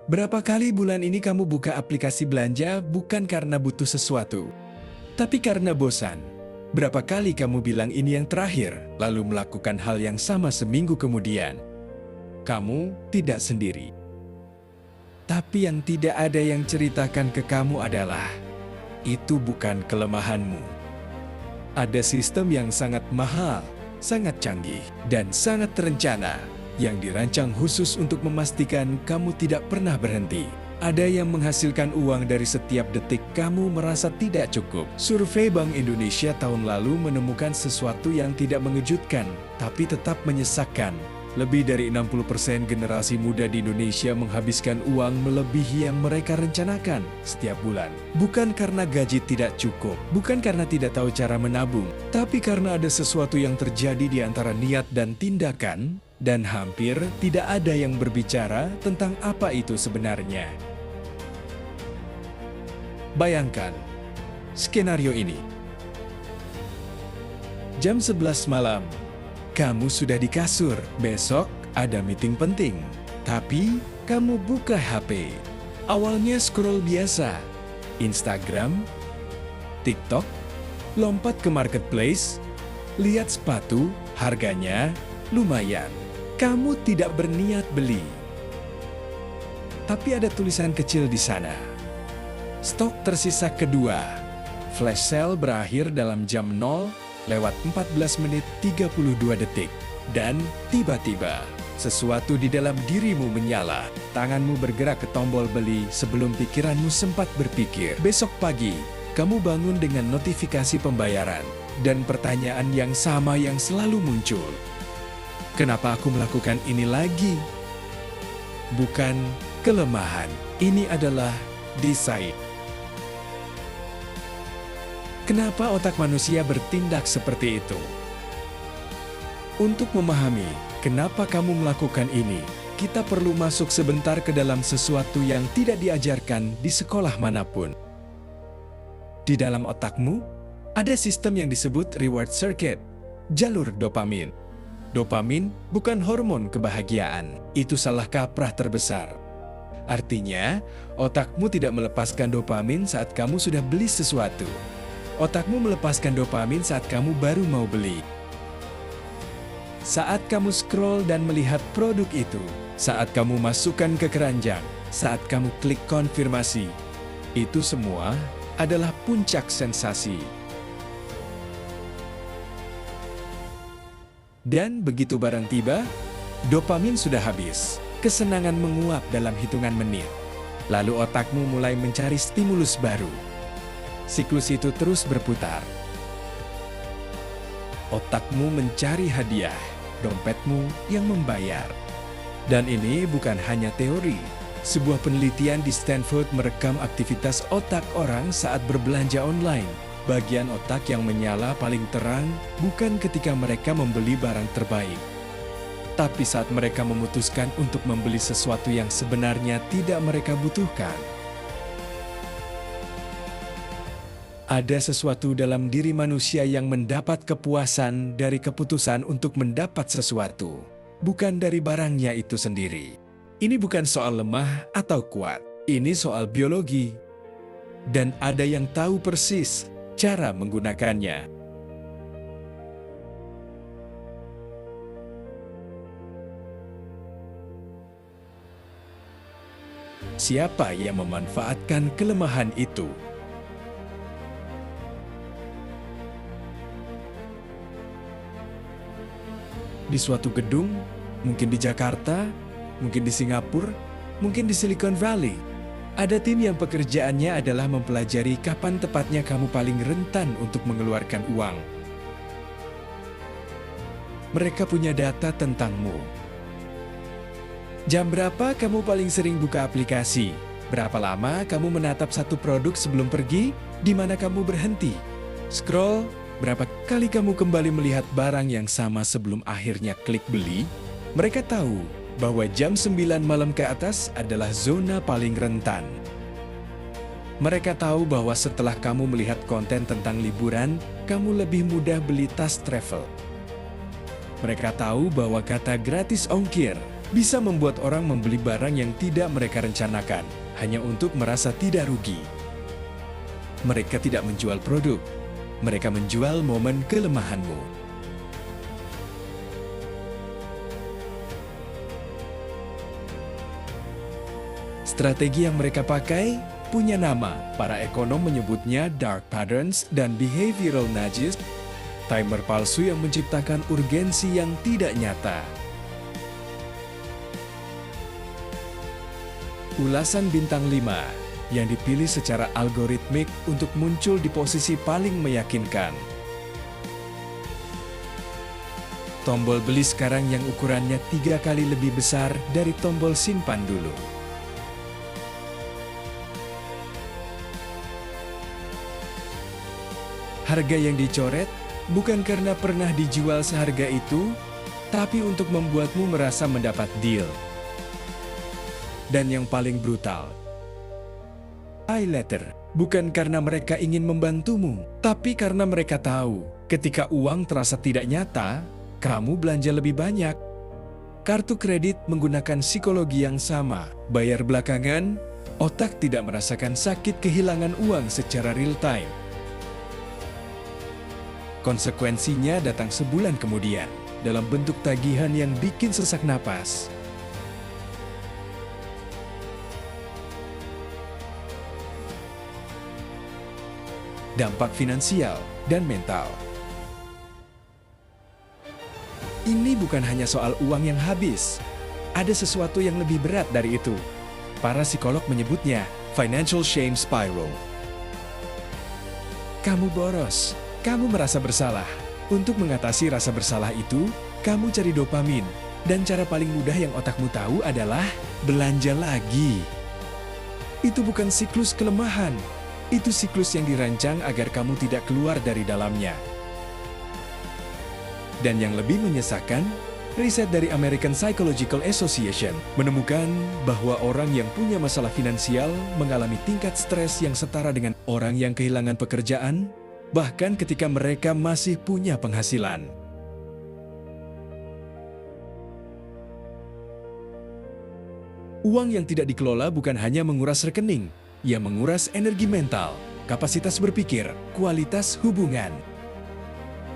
Berapa kali bulan ini kamu buka aplikasi belanja bukan karena butuh sesuatu, tapi karena bosan? Berapa kali kamu bilang ini yang terakhir, lalu melakukan hal yang sama seminggu kemudian? Kamu tidak sendiri. Tapi yang tidak ada yang ceritakan ke kamu adalah, itu bukan kelemahanmu. Ada sistem yang sangat mahal, sangat canggih, dan sangat terencana, yang dirancang khusus untuk memastikan kamu tidak pernah berhenti. Ada yang menghasilkan uang dari setiap detik kamu merasa tidak cukup. Survei Bank Indonesia tahun lalu menemukan sesuatu yang tidak mengejutkan, tapi tetap menyesakkan. Lebih dari 60% generasi muda di Indonesia menghabiskan uang melebihi yang mereka rencanakan setiap bulan. Bukan karena gaji tidak cukup, bukan karena tidak tahu cara menabung, tapi karena ada sesuatu yang terjadi di antara niat dan tindakan, dan hampir tidak ada yang berbicara tentang apa itu sebenarnya. Bayangkan skenario ini. Jam 11 malam, kamu sudah di kasur. Besok ada meeting penting, tapi kamu buka HP. Awalnya scroll biasa, Instagram, TikTok, lompat ke marketplace, lihat sepatu, harganya lumayan. Kamu tidak berniat beli. Tapi ada tulisan kecil di sana. Stok tersisa kedua. Flash sale berakhir dalam jam 0:14:32. Dan tiba-tiba, sesuatu di dalam dirimu menyala. Tanganmu bergerak ke tombol beli sebelum pikiranmu sempat berpikir. Besok pagi, kamu bangun dengan notifikasi pembayaran. Dan pertanyaan yang sama yang selalu muncul. Kenapa aku melakukan ini lagi? Bukan kelemahan, ini adalah desain. Kenapa otak manusia bertindak seperti itu? Untuk memahami kenapa kamu melakukan ini, kita perlu masuk sebentar ke dalam sesuatu yang tidak diajarkan di sekolah manapun. Di dalam otakmu, ada sistem yang disebut reward circuit, jalur dopamin. Dopamin bukan hormon kebahagiaan, itu salah kaprah terbesar. Artinya, otakmu tidak melepaskan dopamin saat kamu sudah beli sesuatu. Otakmu melepaskan dopamin saat kamu baru mau beli. Saat kamu scroll dan melihat produk itu, saat kamu masukkan ke keranjang, saat kamu klik konfirmasi, itu semua adalah puncak sensasi. Dan begitu barang tiba, dopamin sudah habis. Kesenangan menguap dalam hitungan menit. Lalu otakmu mulai mencari stimulus baru. Siklus itu terus berputar. Otakmu mencari hadiah, dompetmu yang membayar. Dan ini bukan hanya teori. Sebuah penelitian di Stanford merekam aktivitas otak orang saat berbelanja online. Bagian otak yang menyala paling terang bukan ketika mereka membeli barang terbaik, tapi saat mereka memutuskan untuk membeli sesuatu yang sebenarnya tidak mereka butuhkan. Ada sesuatu dalam diri manusia yang mendapat kepuasan dari keputusan untuk mendapat sesuatu, bukan dari barangnya itu sendiri. Ini bukan soal lemah atau kuat, ini soal biologi. Dan ada yang tahu persis cara menggunakannya. Siapa yang memanfaatkan kelemahan itu? Di suatu gedung, mungkin di Jakarta, mungkin di Singapura, mungkin di Silicon Valley. Ada tim yang pekerjaannya adalah mempelajari kapan tepatnya kamu paling rentan untuk mengeluarkan uang. Mereka punya data tentangmu. Jam berapa kamu paling sering buka aplikasi? Berapa lama kamu menatap satu produk sebelum pergi? Di mana kamu berhenti? Scroll, berapa kali kamu kembali melihat barang yang sama sebelum akhirnya klik beli? Mereka tahu bahwa jam 9 malam ke atas adalah zona paling rentan. Mereka tahu bahwa setelah kamu melihat konten tentang liburan, kamu lebih mudah beli tas travel. Mereka tahu bahwa kata gratis ongkir bisa membuat orang membeli barang yang tidak mereka rencanakan, hanya untuk merasa tidak rugi. Mereka tidak menjual produk, mereka menjual momen kelemahanmu. Strategi yang mereka pakai punya nama. Para ekonom menyebutnya dark patterns dan behavioral nudges, timer palsu yang menciptakan urgensi yang tidak nyata. Ulasan bintang 5 yang dipilih secara algoritmik untuk muncul di posisi paling meyakinkan. Tombol beli sekarang yang ukurannya 3 kali lebih besar dari tombol simpan dulu. Harga yang dicoret bukan karena pernah dijual seharga itu, tapi untuk membuatmu merasa mendapat deal. Dan yang paling brutal, buy letter bukan karena mereka ingin membantumu, tapi karena mereka tahu ketika uang terasa tidak nyata, kamu belanja lebih banyak. Kartu kredit menggunakan psikologi yang sama. Bayar belakangan, otak tidak merasakan sakit kehilangan uang secara real time. Konsekuensinya datang sebulan kemudian, dalam bentuk tagihan yang bikin sesak napas. Dampak finansial dan mental. Ini bukan hanya soal uang yang habis. Ada sesuatu yang lebih berat dari itu. Para psikolog menyebutnya financial shame spiral. Kamu boros. Kamu merasa bersalah. Untuk mengatasi rasa bersalah itu, kamu cari dopamin. Dan cara paling mudah yang otakmu tahu adalah belanja lagi. Itu bukan siklus kelemahan. Itu siklus yang dirancang agar kamu tidak keluar dari dalamnya. Dan yang lebih menyesakan, riset dari American Psychological Association menemukan bahwa orang yang punya masalah finansial mengalami tingkat stres yang setara dengan orang yang kehilangan pekerjaan, bahkan ketika mereka masih punya penghasilan. Uang yang tidak dikelola bukan hanya menguras rekening, ia menguras energi mental, kapasitas berpikir, kualitas hubungan.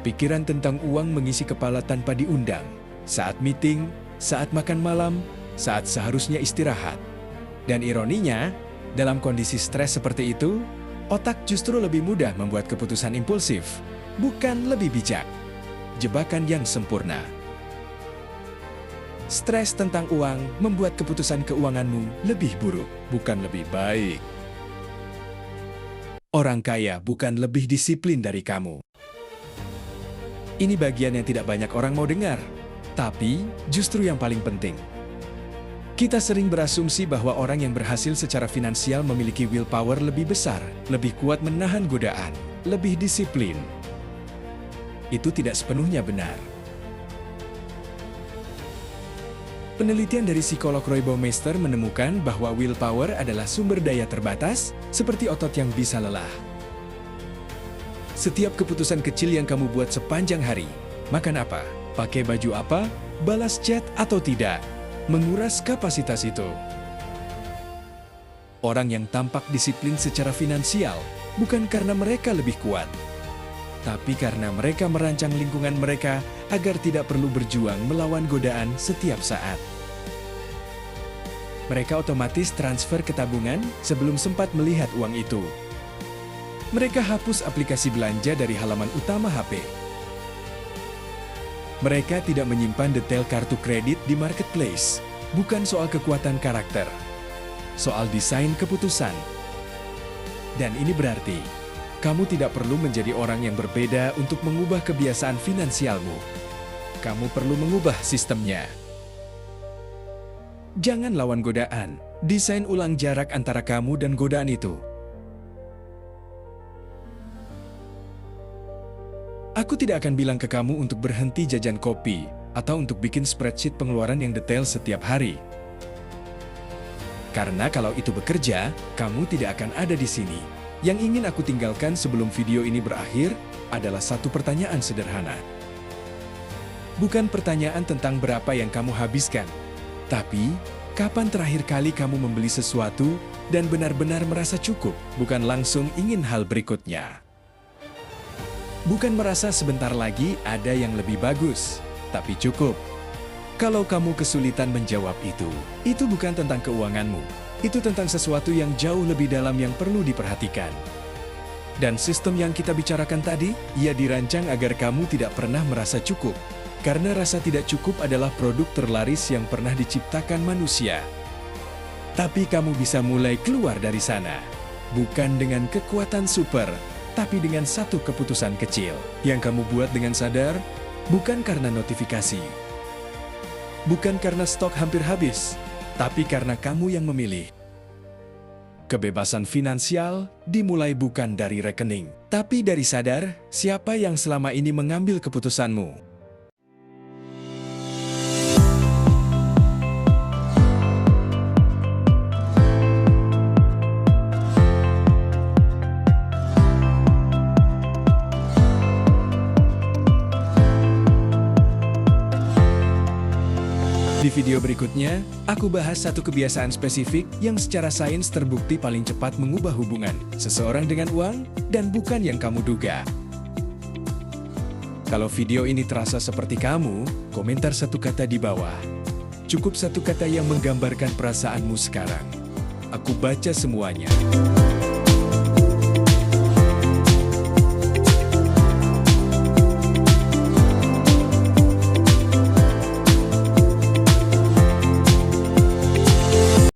Pikiran tentang uang mengisi kepala tanpa diundang, saat meeting, saat makan malam, saat seharusnya istirahat. Dan ironinya, dalam kondisi stres seperti itu, otak justru lebih mudah membuat keputusan impulsif, bukan lebih bijak. Jebakan yang sempurna. Stres tentang uang membuat keputusan keuanganmu lebih buruk, bukan lebih baik. Orang kaya bukan lebih disiplin dari kamu. Ini bagian yang tidak banyak orang mau dengar, tapi justru yang paling penting. Kita sering berasumsi bahwa orang yang berhasil secara finansial memiliki willpower lebih besar, lebih kuat menahan godaan, lebih disiplin. Itu tidak sepenuhnya benar. Penelitian dari psikolog Roy Baumeister menemukan bahwa willpower adalah sumber daya terbatas, seperti otot yang bisa lelah. Setiap keputusan kecil yang kamu buat sepanjang hari, makan apa, pakai baju apa, balas chat atau tidak, menguras kapasitas itu. Orang yang tampak disiplin secara finansial bukan karena mereka lebih kuat, tapi karena mereka merancang lingkungan mereka agar tidak perlu berjuang melawan godaan setiap saat. Mereka otomatis transfer ke tabungan sebelum sempat melihat uang itu. Mereka hapus aplikasi belanja dari halaman utama HP. Mereka tidak menyimpan detail kartu kredit di marketplace. Bukan soal kekuatan karakter, soal desain keputusan. Dan ini berarti, kamu tidak perlu menjadi orang yang berbeda untuk mengubah kebiasaan finansialmu. Kamu perlu mengubah sistemnya. Jangan lawan godaan. Desain ulang jarak antara kamu dan godaan itu. Aku tidak akan bilang ke kamu untuk berhenti jajan kopi atau untuk bikin spreadsheet pengeluaran yang detail setiap hari. Karena kalau itu bekerja, kamu tidak akan ada di sini. Yang ingin aku tinggalkan sebelum video ini berakhir adalah satu pertanyaan sederhana. Bukan pertanyaan tentang berapa yang kamu habiskan, Tapi, kapan terakhir kali kamu membeli sesuatu dan benar-benar merasa cukup, bukan langsung ingin hal berikutnya? Bukan merasa sebentar lagi ada yang lebih bagus, tapi cukup. Kalau kamu kesulitan menjawab itu bukan tentang keuanganmu. Itu tentang sesuatu yang jauh lebih dalam yang perlu diperhatikan. Dan sistem yang kita bicarakan tadi, ia dirancang agar kamu tidak pernah merasa cukup. Karena rasa tidak cukup adalah produk terlaris yang pernah diciptakan manusia. Tapi kamu bisa mulai keluar dari sana. Bukan dengan kekuatan super, tapi dengan satu keputusan kecil. Yang kamu buat dengan sadar, bukan karena notifikasi. Bukan karena stok hampir habis, tapi karena kamu yang memilih. Kebebasan finansial dimulai bukan dari rekening, tapi dari sadar siapa yang selama ini mengambil keputusanmu. Di video berikutnya, aku bahas satu kebiasaan spesifik yang secara sains terbukti paling cepat mengubah hubungan seseorang dengan uang dan bukan yang kamu duga. Kalau video ini terasa seperti kamu, komentar satu kata di bawah. Cukup satu kata yang menggambarkan perasaanmu sekarang. Aku baca semuanya.